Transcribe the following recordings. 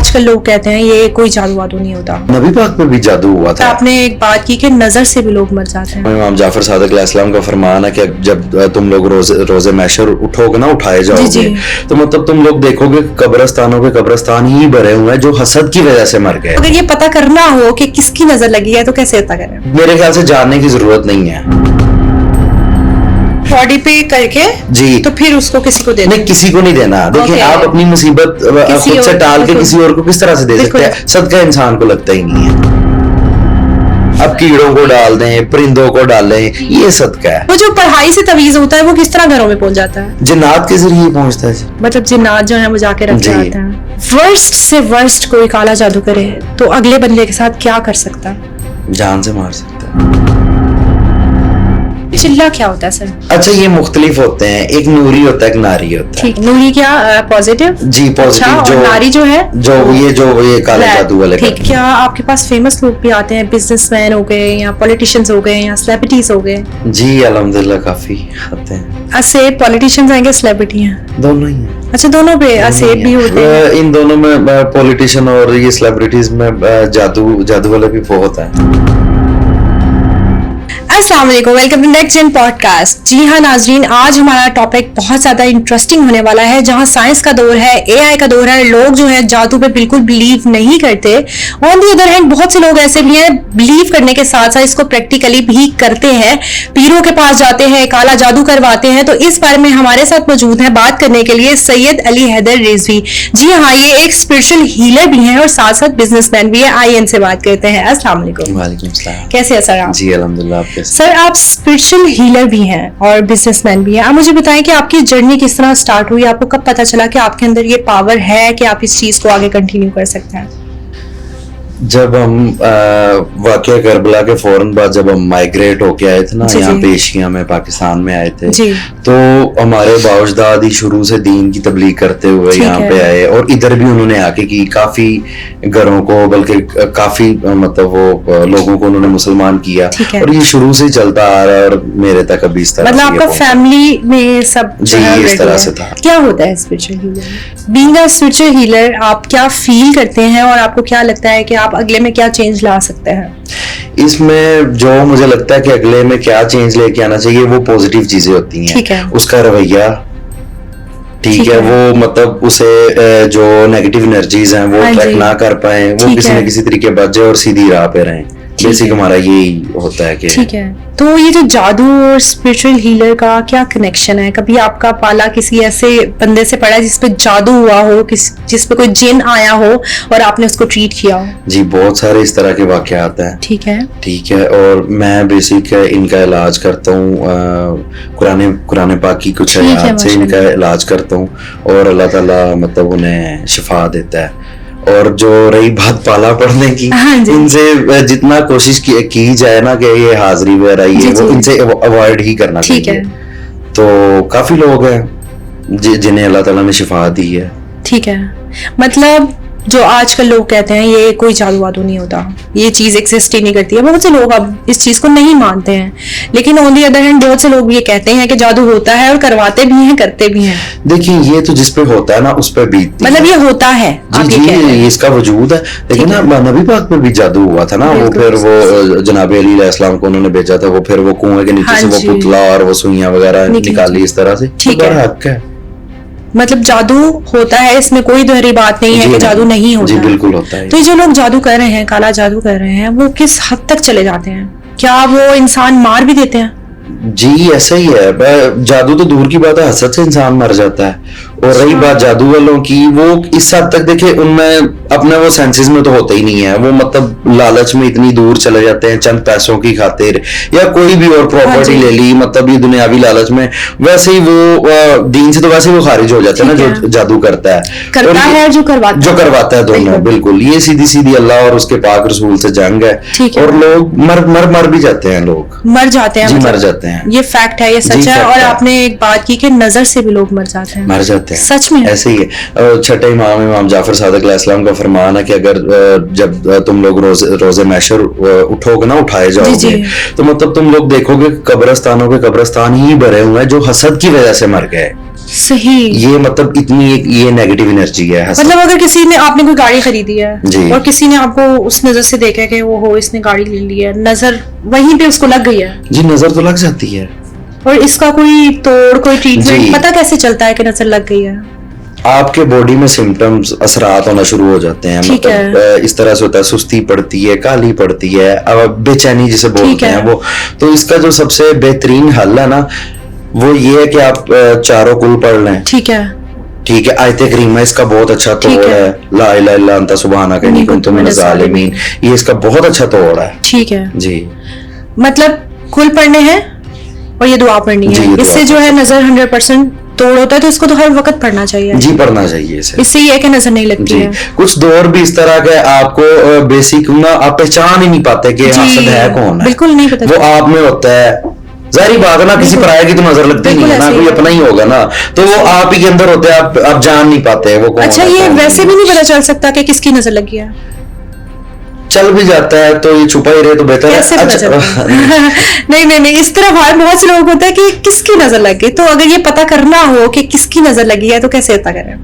आजकल लोग कहते हैं ये कोई जादू वादू नहीं होता। नबी पाक पे भी जादू हुआ था। आपने एक बात की कि नजर से भी लोग मर जाते हैं। इमाम जाफर सादिक अलैहिस्सलाम का फरमान है कि जब तुम लोग रोजे महशर उठोगे ना, उठाए जाओगे, तो मतलब तुम लोग देखोगे कब्रिस्तानों पे कब्रिस्तान ही भरे हुए हैं जो हसद की वजह से मर गए। अगर ये पता करना हो कि किसकी नजर लगी है तो कैसे पता करें? मेरे ख्याल से जानने की जरूरत नहीं है। बॉडी पे करके जी, तो फिर उसको किसी को देना? नहीं, किसी को नहीं देना। देखिए आप अपनी मुसीबत खुद से टाल के किसी और को किस तरह से दे सकते हैं? सदका इंसान को लगता ही नहीं है। अब कीड़ों को डाल दें, परिंदों को डालें, ये सदका है। वो जो पढ़ाई से तवीज होता है वो किस तरह घरों में पहुंच जाता है? जिन्नात के जरिए पहुंचता है। मतलब जिन्नात जो है वो जाके रख के आते हैं। वर्स्ट से वर्स्ट कोई काला जादू करे तो अगले बंदे के साथ क्या कर सकता है? जान से मार सकता है। चिल्ला क्या होता है सर? अच्छा, ये मुख्तलिफ होते हैं, एक नूरी होता है, एक नारी होता है। ठीक, नूरी क्या पॉजिटिव? जी पॉजिटिव। अच्छा, जो नारी जो है जो ये काला जादू वाले। ठीक, क्या आपके पास फेमस लोग भी आते हैं? बिजनेसमैन हो गए या पॉलिटिशियंस हो गए या सेलिब्रिटीज हो गए? जी अल्हम्दुलिल्लाह काफी आते हैं। ऐसे पॉलिटिशियंस आएंगे, सेलिब्रिटी हैं? दोनों ही हैं। अच्छा, दोनों पे असेब भी होते हैं? इन दोनों में पॉलिटिशियन और ये सेलिब्रिटीज में जादू वाले भी बहुत हैं। अस्सलाम वालेकुम, welcome to next gen podcast. जी हाँ नाजरीन, आज हमारा टॉपिक बहुत ज्यादा इंटरेस्टिंग होने वाला है। जहाँ साइंस का दौर है, एआई का दौर है, लोग जो है जादू पे बिल्कुल बिलीव नहीं करते। ऑन दी अदर हैंड बहुत से लोग ऐसे भी हैं बिलीव करने के साथ साथ इसको प्रैक्टिकली भी करते हैं, पीरों के पास जाते हैं, काला जादू करवाते हैं। तो इस बारे में हमारे साथ मौजूद है बात करने के लिए सैयद अली हैदर रिजवी। जी हाँ, ये एक स्पिरिचुअल हीलर भी हैं और साथ साथ बिजनेसमैन भी है। आइए इनसे बात करते हैं। अस्सलाम वालेकुम। वालेकुम सलाम। कैसे हैं सर आप? जी अल्हम्दुलिल्लाह। आप कैसे? सर आप स्पिरिचुअल हीलर भी हैं और बिजनेसमैन भी हैं। आप मुझे बताएं कि आपकी जर्नी किस तरह स्टार्ट हुई? आपको कब पता चला कि आपके अंदर ये पावर है कि आप इस चीज को आगे कंटिन्यू कर सकते हैं? जब हम वाकया करबला के फौरन बाद जब हम माइग्रेट होके आए थे ना यहाँ पे एशिया में, पाकिस्तान में आए थे, तो हमारे बाउजदाद ही शुरू से दीन की तबलीग करते हुए यहाँ पे आए और इधर भी उन्होंने आके की काफी घरों को, बल्कि काफी मतलब वो लोगों को उन्होंने मुसलमान किया और ये शुरू से चलता आ रहा है और मेरे तक अभी इस तरह। मतलब आपका फैमिली में सब जी इस तरह से था। क्या होता है spiritual healer? Being a spiritual healer आप क्या फील करते हैं और आपको क्या लगता है कि आप अगले में क्या चेंज ला सकते हैं? इसमें जो मुझे लगता है कि अगले में क्या चेंज लेके आना चाहिए वो पॉजिटिव चीजें होती हैं। उसका रवैया ठीक है, वो मतलब उसे जो नेगेटिव एनर्जीज हैं वो अट्रैक्ट ना कर पाए, वो किसी न किसी तरीके बच जाए और सीधी राह पे रहें। बेसिक हमारा यही होता है कि ठीक है। तो ये जो जादू और स्पिरिचुअल हीलर का क्या कनेक्शन है? कभी आपका पाला किसी ऐसे बंदे से पड़ा जिसपे जादू हुआ हो, जिसपे कोई जिन आया हो और आपने उसको ट्रीट किया हो? जी बहुत सारे इस तरह के वाकयात हैं। ठीक है, ठीक है। और मैं बेसिक इनका इलाज करता हूँ, कुरान पाक की कुछ आयत से इनका इलाज करता हूँ और अल्लाह ताला मतलब उन्हें शिफा देता है। और जो रही बात पाला पढ़ने की, इनसे जितना कोशिश की जाए ना कि ये हाजिरी वगैरह ये वो इनसे अवॉइड ही करना चाहिए। तो काफी लोग हैं जिन्हें अल्लाह ताला ने शिफा दी है। ठीक है, मतलब जो आजकल लोग कहते हैं ये कोई जादू वादू नहीं होता, ये चीज एग्जिस्ट ही नहीं करती है, बहुत से लोग अब इस चीज को नहीं मानते हैं। लेकिन ऑन दी अदर हैंड बहुत से लोग ये कहते हैं कि जादू होता है और करवाते भी हैं, करते भी हैं। देखिए ये तो जिसपे होता है ना उस पे बीतती है। मतलब ये होता है जी इसका वजूद है। लेकिन ना नबी पाक में भी जादू हुआ था ना, वो फिर वो जनाब अली अलैहिस्सलाम को उन्होंने भेजा था, वो फिर वो कुएं के नीचे से वो पुतला और वो सुइयां वगैरह निकाली इस तरह से। ठीक है, हक है। मतलब जादू होता है, इसमें कोई दोहरी बात नहीं है कि जादू नहीं होता। जी बिल्कुल होता है। तो ये जो लोग जादू कर रहे हैं, काला जादू कर रहे हैं, वो किस हद तक चले जाते हैं? क्या वो इंसान मार भी देते हैं? जी ऐसा ही है। जादू तो दूर की बात है, हसद से इंसान मर जाता है। और रही बात जादू वालों की, वो इस हद तक देखिए उनमें अपने वो सेंसेस में तो होता ही नहीं है। वो मतलब लालच में इतनी दूर चले जाते हैं चंद पैसों की खातिर, या कोई भी और प्रॉपर्टी ले ली, मतलब ये दुनियावी लालच में। वैसे ही वो दीन से तो वैसे वो खारिज हो जाता है ना जो जादू करता है जो करवाता है दोनों। बिल्कुल, ये सीधी सीधी अल्लाह और उसके पाक रसूल से जंग है। और लोग मर भी जाते हैं, लोग मर जाते हैं, मर जाते हैं। ये फैक्ट है, ये सच है। और आपने एक बात की कि नजर से भी लोग मर जाते हैं। जाते हैं। सच में ऐसे ही है। छठे इमाम इमाम जाफर सादिक अलैहिस्सलाम का फरमान है कि अगर जब तुम लोग रोजे महशर उठोगे ना, उठाए जाओगे, तो मतलब तुम लोग देखोगे कब्रिस्तानों के कब्रिस्तान ही भरे हुए हैं जो हसद की वजह से मर गए। सही। ये मतलब इतनी ये नेगेटिव एनर्जी है हसद। मतलब अगर किसी ने, आपने कोई गाड़ी खरीदी है जी, और किसी ने आपको उस नजर से देखा कि वो हो इसने गाड़ी ले ली है, नजर वहीं पे उसको लग गई है जी, नजर तो लग जाती है। और इसका कोई तोड़, कोई ट्रीटमेंट पता कैसे चलता है कि नजर लग गई है? आपके बॉडी में सिम्टम्स, असरात होना शुरू हो जाते हैं। मतलब इस तरह से होता है, सुस्ती पड़ती है, काली पड़ती है, बेचैनी जिसे बोलते हैं वो। तो इसका जो सबसे बेहतरीन हल है ना, वो ये है कि आप चारों कुल पढ़ लें। ठीक है, ठीक है। आयत करीमा इसका बहुत अच्छा तोड़ है। ला इलाहा इल्ला अंता सुब्हानका इन्नी कुन्तु मिनज़ ज़ालिमीन, ये इसका बहुत अच्छा तोड़ है। ठीक है जी। मतलब कुल पढ़ने हैं और ये दुआ पढ़नी है, इससे जो है नजर 100% तोड़ होता है। तो इसको तो हर वक्त पढ़ना चाहिए जी, पढ़ना चाहिए इससे ये है कि नजर नहीं लगती है। कुछ दौर भी इस तरह के आपको बेसिक ना, आप पहचान ही नहीं पाते कि हसद है कौन है, बिल्कुल नहीं पता, वो आप में होता है। जाहिर बात है ना, किसी पराये की तो नजर लगती नहीं है ना, कोई अपना ही होगा ना, तो वो आप ही के अंदर होते हैं, आप जान नहीं पाते वो कौन। अच्छा, ये वैसे भी नहीं पता चल सकता कि किसकी नजर लगी है? चल भी जाता है तो ये छुपा ही रहे तो बेहतर है। अच्छा नहीं, इस तरह बहुत से लोग होते हैं कि किसकी नजर लगी, तो अगर ये पता करना हो कि किसकी नजर लगी है तो कैसे पता करें?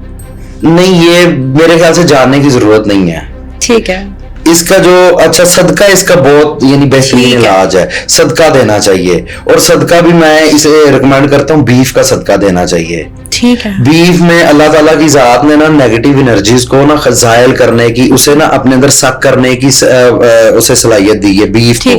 नहीं, ये मेरे ख्याल से जानने की जरूरत नहीं है। ठीक है। इसका जो अच्छा सदका, इसका बहुत यानी बेहतरीन इलाज है। सदका देना चाहिए, और सदका भी मैं इसे रिकमेंड करता हूँ, बीफ का सदका देना चाहिए। ठीक है। बीफ में अल्लाह ताला की जात ने ना नेगेटिव एनर्जीज को ना ज़ायल करने की, उसे ना अपने अंदर सक करने की उसे सलाहियत दी है बीफ को।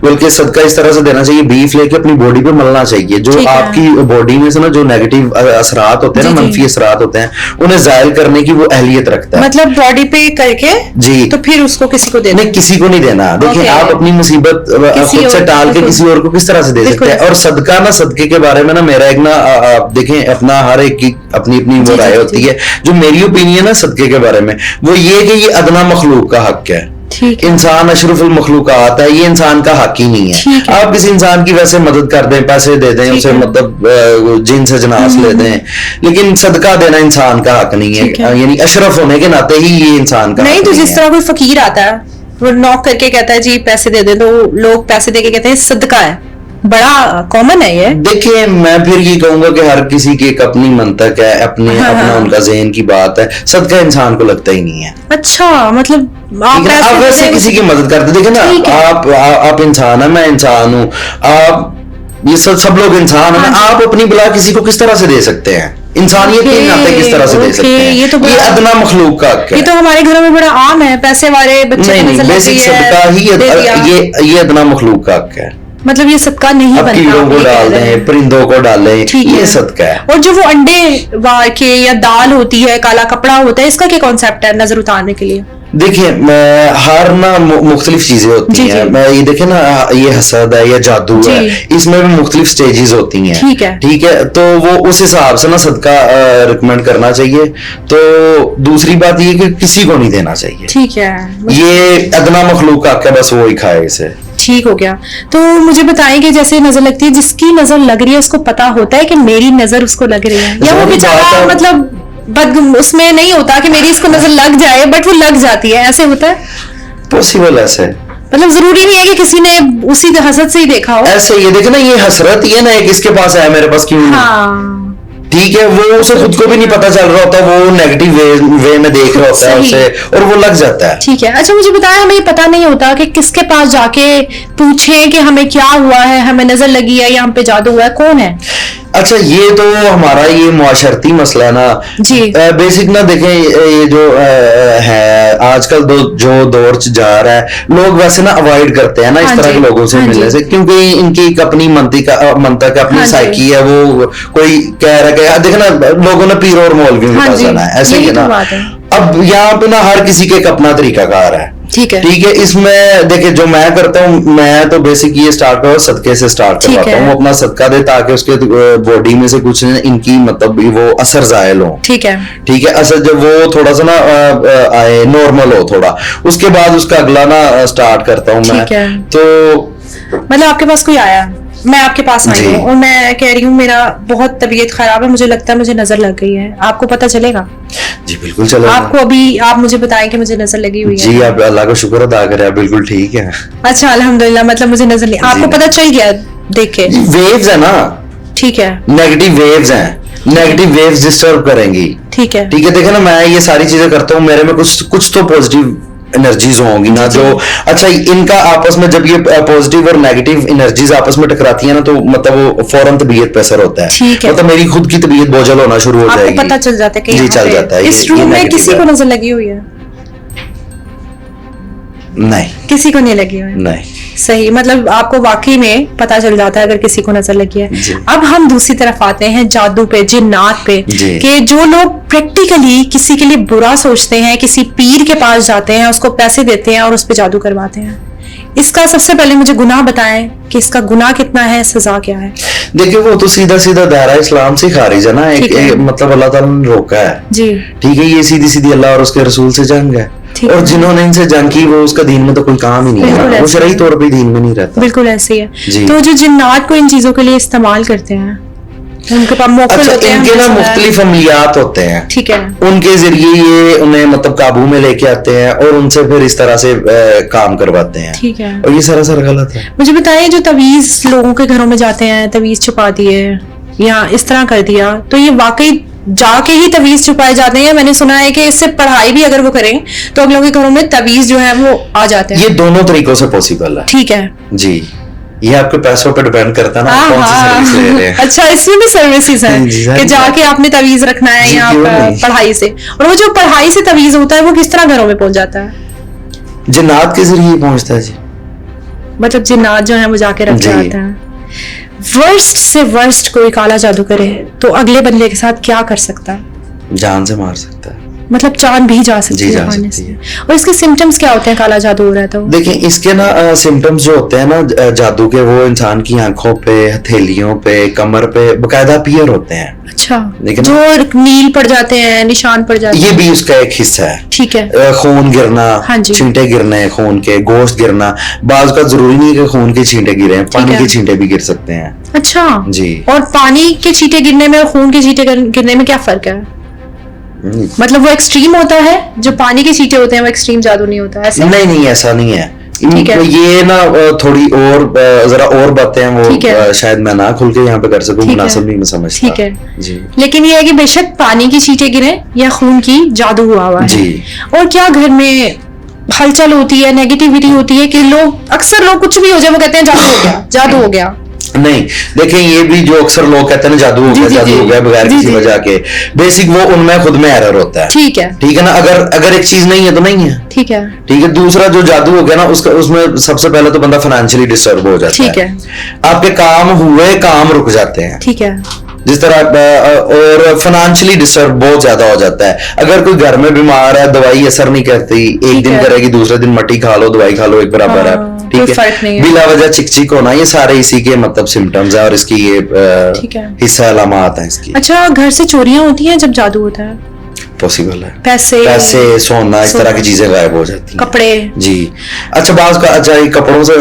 बल्कि सदका इस तरह से देना चाहिए, बीफ लेके अपनी बॉडी पे मलना चाहिए। जो आपकी बॉडी में से ना जो नेगेटिव असरात होते हैं ना, मनफी असरात होते हैं, उन्हें ज़ायल करने की वो अहलियत रखता है। मतलब बॉडी पे करके जी, तो फिर उसको किसी को देना? नहीं, किसी को नहीं देना। देखिए, आप अपनी मुसीबत खुद से टाल के किसी और को किस तरह से दे सकते हैं। और सदका ना, सदके के बारे में ना मेरा एक ना, देखें, अपना हर एक की अपनी अपनी वो राय होती है। जो मेरी ओपिनियन है सदके के बारे में, वो ये कि ये अदना मखलूक का हक है। इंसान अशरफुल मखलूकात है, ये इंसान का हक ही नहीं है। आप किसी इंसान की वैसे मदद कर दें, पैसे दे दें उसे, मतलब जिन से जनास ले दें, लेकिन सदका देना इंसान का हक नहीं है। यानी अशरफ होने के नाते ही ये इंसान का नहीं। तो जिस तरह कोई फकीर आता है, वो नॉक करके कहता है जी पैसे दे दे, तो लोग पैसे दे के कहते हैं सदका है, बड़ा कॉमन है ये। देखिए, मैं फिर ये कहूंगा कि हर किसी की एक अपनी मंतक है, अपना उनका ज़हन की बात है। सदका इंसान को लगता ही नहीं है। अच्छा, मतलब आप वैसे किसी की मदद करते, देखिए ना, आप इंसान है, मैं इंसान हूँ, आप ये सब लोग इंसान है। आप अपनी बला किसी को किस तरह से दे सकते हैं? इंसानियत के नाते किस तरह से दे सकते हैं? ये अदना मखलूक का हक है। ये तो हमारे घरों में बड़ा आम है, पैसे वाले बच्चे नहीं, बेसिक सदका ही ये अदना मखलूक का हक है। मतलब ये सदका नहीं बनता। कीड़ों को डाल दें, परिंदों को डालें, ये सदका है। और जो वो अंडे वार के या दाल होती है, काला कपड़ा होता है, इसका क्या कॉन्सेप्ट है नजर उतारने के लिए? देखिए, हर ना मुख्तलिफ चीजें होती हैं। मैं ये देखे ना, ये हसद है या जादू है, इसमें भी मुख्तलिफ स्टेजेस होती हैं। ठीक है, तो वो उस हिसाब से ना सदका रिकमेंड करना चाहिए। तो दूसरी बात ये कि किसी को नहीं देना चाहिए। ठीक है, ये अदना मखलूक का बस वो ही खाए इसे। ठीक हो गया। तो मुझे बताएं कि जैसे नजर लगती है, जिसकी नजर लग रही है उसको पता होता है कि मेरी नजर उसको लग रही है, या वो बेचारा मतलब उसमें नहीं होता कि मेरी इसको नजर लग जाए, बट वो लग जाती है, ऐसे होता है? पॉसिबल ऐसे, मतलब जरूरी नहीं है कि किसी ने उसी हसद से ही देखा हो। ऐसे ये देखे ना, ये हसरत ये ना एक इसके पास है, मेरे पास क्यों नहीं? हाँ, ठीक है, वो उसे खुद को भी नहीं पता चल रहा होता, वो नेगेटिव वे में देख रहा होता है उसे, और वो लग जाता है। ठीक है। अच्छा, मुझे बताया, हमें पता नहीं होता कि किसके पास जाके पूछें कि हमें क्या हुआ है, हमें नजर लगी है या हम पे जादू हुआ है, कौन है? अच्छा, ये तो हमारा ये मुआशरती मसला है ना जी। बेसिक ना देखें, ये जो है आजकल जो दौर जा रहा है, लोग वैसे ना अवॉइड करते हैं ना इस तरह के लोगों से मिलने से, क्योंकि इनकी एक अपनी मंतक अपनी साइकी है। वो कोई कह रहा है, देखना लोगों ने पीर और मौलवी में पास जाना है, ऐसे ही है ना। अब यहाँ पे ना हर किसी का एक अपना तरीकाकार है। ठीक है, इसमें देखिए जो मैं करता हूँ, मैं तो बेसिक ये स्टार्ट करता हूँ, सदके से स्टार्ट करवाता हूँ, अपना सदका दे ताकि उसके बॉडी में से कुछ इनकी मतलब वो असर जायल हो। ठीक है, असर जब वो थोड़ा सा ना आए, नॉर्मल हो थोड़ा, उसके बाद उसका अगला ना स्टार्ट करता हूँ मैं। तो मतलब आपके पास कोई आया मैं आपके पास आई जी। हूँ और मैं कह रही हूँ मेरा बहुत तबीयत खराब है, मुझे लगता है मुझे नजर लग गई है, आपको पता चलेगा? जी बिल्कुल चलेगा। आपको अभी आप मुझे बताएं कि मुझे नजर लगी हुई है। जी आप अल्लाह का शुक्र अदा करें, आप बिल्कुल ठीक है। अच्छा अल्हम्दुलिल्लाह, मतलब मुझे नजर नहीं, आपको पता चल गया देख के? वेव्स है ना, ठीक है नेगेटिव वेव्स हैं, नेगेटिव वेव्स डिस्टर्ब करेंगी। ठीक है ठीक है, देखे ना मैं ये सारी चीजें करता हूँ, मेरे में कुछ तो पॉजिटिव एनर्जीज होंगी ना जो, अच्छा इनका आपस में जब ये पॉजिटिव और नेगेटिव एनर्जीज आपस में टकराती है ना, तो मतलब वो फौरन तबीयत पे असर होता है। ठीक है। मतलब मेरी खुद की तबीयत बोझल होना शुरू हो जाएगी। आपको पता चल जाता है कि जी यहाँ चल पे जाता है। इस रूम में किसी को नजर लगी हुई है? नहीं किसी को नहीं लगी हुई है। नहीं। सही, मतलब आपको वाकई में पता चल जाता है अगर किसी को नजर लगी है। जी। अब हम दूसरी तरफ आते हैं जादू पे, जिन्नात पे, जी। कि जो लोग प्रैक्टिकली किसी के लिए बुरा सोचते हैं, किसी पीर के पास जाते हैं, उसको पैसे देते हैं और उस पर जादू करवाते हैं, इसका सबसे पहले मुझे गुनाह बताएं कि इसका गुनाह कितना है, सजा क्या है? देखिए वो तो सीधा सीधा दायरा इस्लाम से खारिज है ना, मतलब अल्लाह ताला ने रोका है। जी ठीक है, ये सीधी सीधी अल्लाह और उसके रसूल से जंग है, और जिन्होंने इनसे जंग की वो उसका दीन में तो कोई काम ही नहीं है, वो शरई तौर पे दीन में नहीं रहता। बिल्कुल ऐसे ही है। तो जो जिन्नात को इन चीजों के लिए इस्तेमाल करते हैं, उनके पास मौके होते हैं, इनके ना मुख्तलिफ अमलियात होते हैं। ठीक है, उनके जरिए ये उन्हें मतलब काबू में लेके आते हैं और उनसे फिर इस तरह से काम करवाते हैं। ठीक है, और ये सरासर गलत है। मुझे बताइए, जो तवीज लोगों के घरों में जाते हैं, तवीज छुपा दिए या इस तरह कर दिया, तो ये वाकई जाके ही तवीज छुपाए जाते हैं? मैंने सुना है कि इससे पढ़ाई भी अगर वो करें तो अगलों के घरों में तवीज जो है वो आ जाते हैं। ये दोनों तरीकों से पॉसिबल है। ठीक है जी, ये आपके पैसों पे डिपेंड करता है ना, कौन सी सर्विस ले रहे हैं। अच्छा, इसमें भी सर्विसेज है कि जाके आपने तवीज रखना है या पढ़ाई से? और वो जो पढ़ाई से तवीज होता है वो किस तरह घरों में पहुंच जाता है? जिन्नात के जरिए पहुंचता है जी। मतलब जिन्नात जो है वो जाके रख जाते हैं। वर्स्ट से वर्स्ट कोई काला जादू करे तो अगले बंदे के साथ क्या कर सकता है? जान से मार सकता है। मतलब जान भी जा सकती है खाने से। और इसके सिम्टम्स क्या होते हैं काला जादू हो रहा है तो? देखिए इसके ना सिम्टम्स जो होते हैं ना जादू के, वो इंसान की आंखों पे, हथेलियों पे, कमर पे बकायदा अपीयर होते हैं। अच्छा, जो नील पड़ जाते हैं, निशान पड़ जाते हैं, ये भी उसका एक हिस्सा है। ठीक है। खून गिरना, छींटे गिरने खून के, गोश्त गिरना, बाज का जरूरी नहीं कि खून के छींटे गिरे, पानी के छींटे भी गिर सकते हैं। अच्छा जी। और पानी के छींटे गिरने में और खून के छींटे गिरने में क्या फर्क है? मतलब वो एक्सट्रीम होता है, जो पानी के छींटे होते हैं वो एक्सट्रीम जादू नहीं होता? ऐसा नहीं, ऐसा नहीं है। ये ना थोड़ी और जरा और बातें हैं, वो शायद मैं ना खुल के यहाँ पे कर सकूं, मुनासिब नहीं मैं समझता। ठीक है जी। लेकिन ये है कि बेशक पानी की छींटे गिरे या खून की जादू हुआ है जी। और क्या घर में हलचल होती है, नेगेटिविटी होती है कि लोग, अक्सर लोग कुछ भी हो जाए वो कहते हैं जादू हो गया, जादू हो गया। नहीं, देखें ये भी जो अक्सर लोग कहते हैं जादू हो गया, जादू हो गया बगैर किसी वजह के, बेसिक वो उनमें खुद में एरर होता है। ठीक है ना, अगर एक चीज नहीं है तो नहीं है। ठीक है। दूसरा जो जादू हो गया ना, उसमें सबसे पहले तो बंदा फाइनेंशियली डिस्टर्ब हो जाता है। ठीक है। आपके काम हुए काम रुक जाते हैं। ठीक है। जिस तरह और फाइनेंशियली डिस्टर्ब बहुत ज्यादा हो जाता है। अगर कोई घर में बीमार है, दवाई असर नहीं करती, एक दिन करेगी, दूसरे दिन मट्टी खा लो, दवाई खा लो, एक बराबर है। ठीक है। बिला वजह चिक होना, ये सारे इसी के मतलब सिम्टम्स है और इसकी ये हिस्सा अलामत है इसकी। अच्छा, घर से चोरियां होती हैं जब जादू होता है? पॉसिबल है। पैसे सोना इस तरह की चीजें गायब हो जाती हैं। कपड़े जी। अच्छा, ये कपड़ों से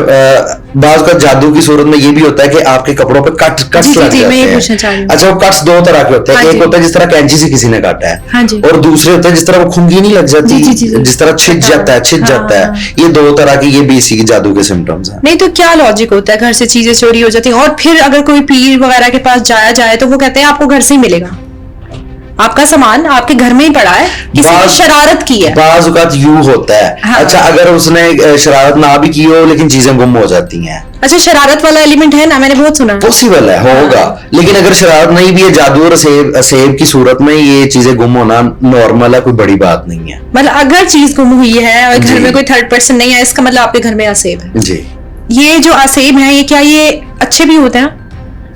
बाज का जादू की सूरत में ये भी होता है कि आपके कपड़ों पे कट्स लग जाते हैं। अच्छा, वो कट्स दो तरह के होते हैं। एक होता है जिस तरह कैंची से किसी ने काटा है, और दूसरे होते हैं जिस तरह वो खुंगी नहीं लग जाती, जिस तरह छिद जाता है। ये दो तरह की, ये भी इसी जादू के सिम्टम्स हैं। नहीं तो क्या लॉजिक होता है, घर से चीजें चोरी हो जाती है और फिर अगर कोई पीर वगैरह के पास जाया जाए तो वो कहते हैं आपको घर से ही मिलेगा, आपका सामान आपके घर में ही पड़ा है, किसी ने शरारत की है। बाज़ औक़ात यूं होता है। हाँ। अच्छा, अगर उसने शरारत ना भी की हो लेकिन चीजें गुम हो जाती हैं। अच्छा, शरारत वाला एलिमेंट है ना, मैंने बहुत सुना। पॉसिबल है, होगा। हाँ। लेकिन अगर शरारत नहीं भी है, जादू और सेब की सूरत में ये चीजें गुम होना नॉर्मल है, कोई बड़ी बात नहीं है। मतलब अगर चीज गुम हुई है और घर में कोई थर्ड पर्सन नहीं है, इसका मतलब आपके घर में असेब है। जी। ये जो असेब है, ये क्या ये अच्छे भी होते हैं?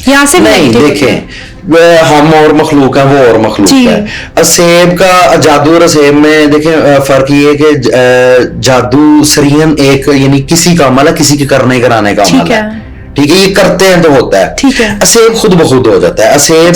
यहाँ से नहीं, देखें हम और मखलूक है, वो और मखलूक है। असेब का जादू और असेब में देखें फर्क ये है कि जादू सरीहन एक यानी किसी का अमल है, किसी के करने कराने का अमल है। ठीक है, ये करते हैं तो होता है। ठीक है। असेब खुद ब खुद हो जाता है। असेब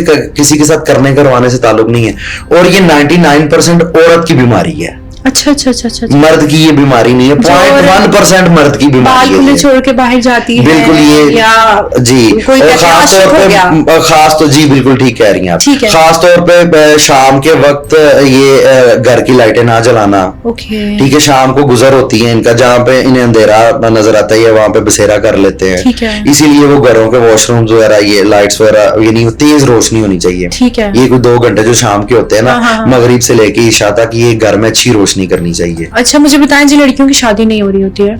का किसी के साथ करने करवाने से ताल्लुक नहीं है, और ये 99% औरत की बीमारी है। अच्छा अच्छा अच्छा अच्छा। मर्द की ये बीमारी नहीं है, 0.1% मर्द की बीमारी बाल खुले है। छोड़ के बाहर जाती है बिल्कुल ये या जी, कोई और खास तौर पे खास तो जी बिल्कुल ठीक कह रही हैं आप, ठीक है। खास तौर पे शाम के वक्त ये घर की लाइटें ना जलाना, ओके ठीक है, शाम को गुजर होती है इनका, जहाँ पे इन्हें अंधेरा नजर आता है वहां पे बसेरा कर लेते हैं, ठीक है। इसीलिए वो घरों के वॉशरूम वगैरह ये लाइट्स वगैरह यानी तेज रोशनी होनी चाहिए, ठीक है। ये कोई 2 घंटे जो शाम के होते हैं ना, हाँ। मगरिब से लेके ईशा तक, ये घर में अच्छी रोशनी करनी चाहिए। अच्छा मुझे बताएं, जिन लड़कियों की शादी नहीं हो रही होती है,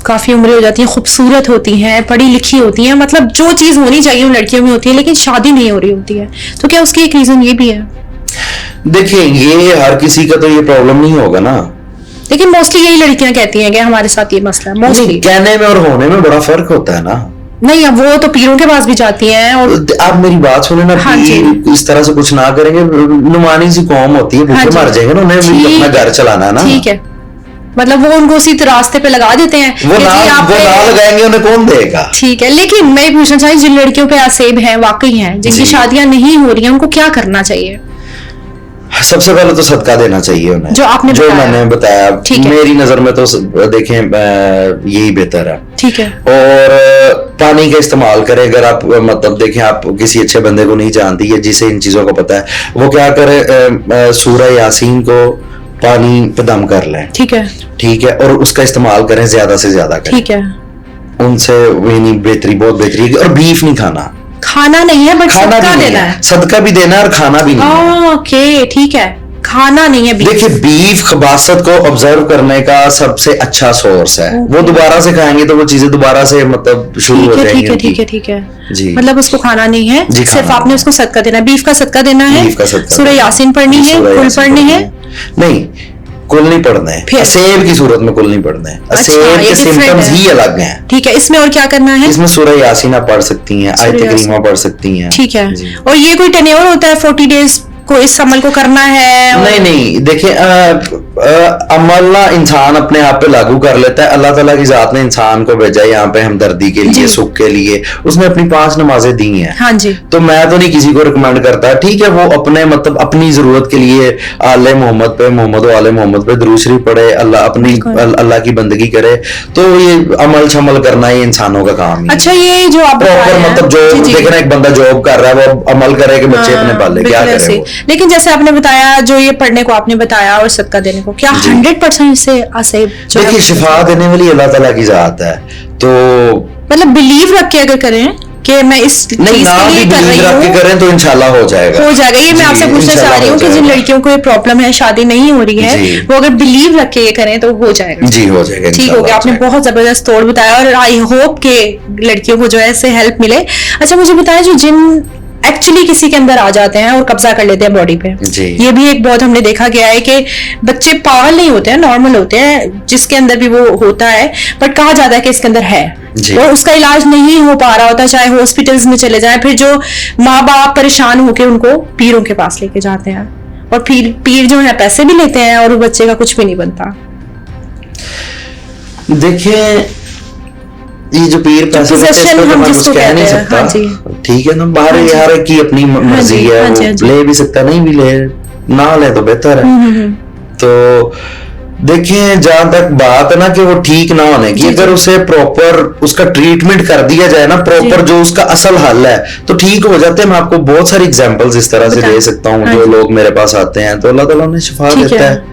काफी उम्रें हो जाती हैं, खूबसूरत होती हैं, पढ़ी लिखी होती हैं, मतलब जो चीज होनी चाहिए उन लड़कियों में होती है, लेकिन शादी नहीं हो रही होती है, तो क्या उसकी एक रीजन ये भी है? देखिए ये हर किसी का तो ये प्रॉब्लम नहीं होगा ना, लेकिन मोस्टली यही लड़कियां कहती हैं कि हमारे साथ ये मसला है, मोस्टली। कहने में और होने में बड़ा फर्क होता है ना। नहीं, अब वो तो पीरों के पास भी जाती हैं और आप मेरी बात सुने ना, हाँ पीर इस तरह से कुछ ना करेंगे, नुमानी सी कौम होती है, भूखे मर जाएंगे ना, उन्हें भी अपना घर चलाना है ना। ठीक है, मतलब वो उनको उसी रास्ते पे लगा देते हैं, वो ना लगाएंगे उन्हें कौन देगा। ठीक है, लेकिन मैं ये पूछना चाहिए, जिन लड़कियों पे आसेब है, वाकई हैं, जिनकी शादियां नहीं हो रही हैं, उनको क्या करना चाहिए? सबसे पहले तो सदका देना चाहिए उन्हें, जो मैंने बताया, मेरी नजर में तो देखें यही बेहतर है। ठीक है। और पानी का इस्तेमाल करें, अगर आप मतलब देखें आप किसी अच्छे बंदे को नहीं जानती है जिसे इन चीजों का पता है, वो क्या करे, सूरह यासीन को पानी पे दम कर लें, ठीक है, ठीक है, और उसका इस्तेमाल करें, ज्यादा से ज्यादा करें, ठीक है, उनसे वही बेहतरी, बहुत बेहतरी। और बीफ नहीं खाना नहीं है, बट सदका देना है, सदका भी देना है और खाना भी नहीं है। ओके ठीक है, खाना नहीं है। देखिए बीफ खबासत को ऑब्जर्व करने का सबसे अच्छा सोर्स है, वो दोबारा से खाएंगे तो वो चीजें दोबारा से मतलब शुरू हो जाएंगी। ठीक है ठीक है ठीक है जी, मतलब उसको खाना नहीं है, सिर्फ आपने उसको सदका देना है, बीफ का सदका देना है, सूरह यासीन पढ़नी है, कुल पढ़नी है, नहीं कुल नहीं पढ़ना है, सेब की सूरत में कुल नहीं पढ़ना है, सेब के सिम्टम्स ही अलग हैं। ठीक है, इसमें और क्या करना है? इसमें सूरह यासीन आप पढ़ सकती हैं, आयत करीमा पढ़ सकती हैं। ठीक है, और ये कोई टेन्योर होता है 40 डेज को इस अमल को करना है? नहीं देखिए अमल ना इंसान अपने आप पे लागू कर लेता है, अल्लाह ताला की जात ने इंसान को भेजा यहाँ पे हमदर्दी के लिए, सुख के लिए, उसने अपनी 5 नमाजें दी हैं। हाँ जी, तो मैं तो नहीं किसी को रिकमेंड करता, ठीक है, वो अपने मतलब अपनी जरूरत के लिए आले मोहम्मद पे, मोहम्मद आले मोहम्मद पे दुरूद शरीफ पढ़े, अल्लाह अपनी अल्लाह की बंदगी करे, तो ये अमल शमल करना ये इंसानों का काम है। अच्छा, ये जो आप मतलब जो देखना, एक बंदा जॉब कर रहा है वो अमल करे कि बच्चे अपने पाले, क्या करे। लेकिन जैसे आपने बताया, जो ये पढ़ने को आपने बताया और सदका देने को, क्या 100% इससे आसेब? देखिए शिफा देने वाली अल्लाह ताला की जात है, तो मतलब बिलीव रख के अगर करें कि मैं इस चीज के लिए कर रही हूँ, करें तो इंशाल्लाह हो जाएगा। ये मैं आपसे पूछना चाह रही हूँ कि जिन लड़कियों को ये प्रॉब्लम है, शादी नहीं हो रही है, वो अगर बिलीव रख के ये करें तो हो जाएगा। जी हो जाएगा, ठीक हो गया। आपने बहुत जबरदस्त तोड़ बताया और आई होप के लड़कियों को जो है इससे हेल्प मिले। अच्छा मुझे बताएं, जो जिन एक्चुअली किसी के अंदर आ जाते हैं और कब्जा कर लेते हैं बॉडी पे, ये भी एक बहुत हमने देखा गया है कि बच्चे पागल नहीं होते हैं, नॉर्मल होते हैं, जिसके अंदर भी वो होता है, बट कहा जाता है कि इसके अंदर है और उसका इलाज नहीं हो पा रहा होता, चाहे हॉस्पिटल्स में चले जाए, फिर जो माँ बाप परेशान होकर उनको पीरों के पास लेके जाते हैं और फिर पीर जो है पैसे भी लेते हैं और बच्चे का कुछ भी नहीं बनता। देखिए ये जो पीर पैसे हम जिसको कह नहीं सकता, ठीक है ना, बाहर यार की अपनी मर्जी है, ले भी सकता, नहीं भी ले, ना ले तो बेहतर है। तो देखिए जहां तक बात है ना कि वो ठीक ना होने की, अगर उसे प्रॉपर उसका ट्रीटमेंट कर दिया जाए ना, प्रॉपर जो उसका असल हल है, तो ठीक हो जाते हैं। मैं आपको बहुत सारी एग्जांपल्स इस तरह से दे सकता हूँ, जो लोग मेरे पास आते हैं तो अल्लाह ताला उन्हें शिफा देता है